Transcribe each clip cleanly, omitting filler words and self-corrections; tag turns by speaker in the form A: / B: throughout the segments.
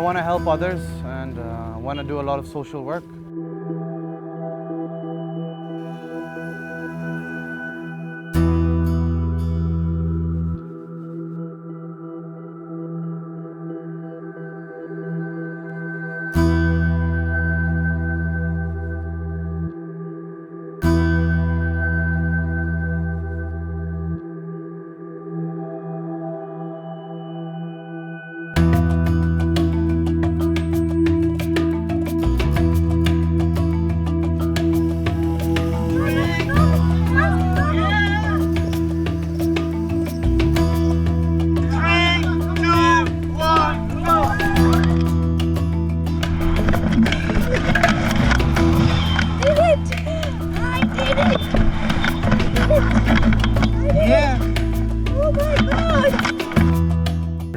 A: want to help others and want to do a lot of social work.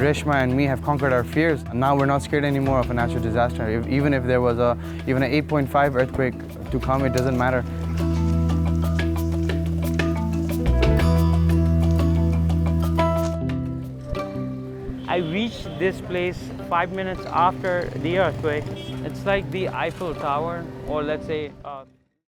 A: Reshma and me have conquered our fears. Now we're not scared anymore of a natural disaster. Even if there was even an 8.5 earthquake to come, it doesn't matter.
B: I reached this place 5 minutes after the earthquake. It's like the Eiffel Tower, or let's say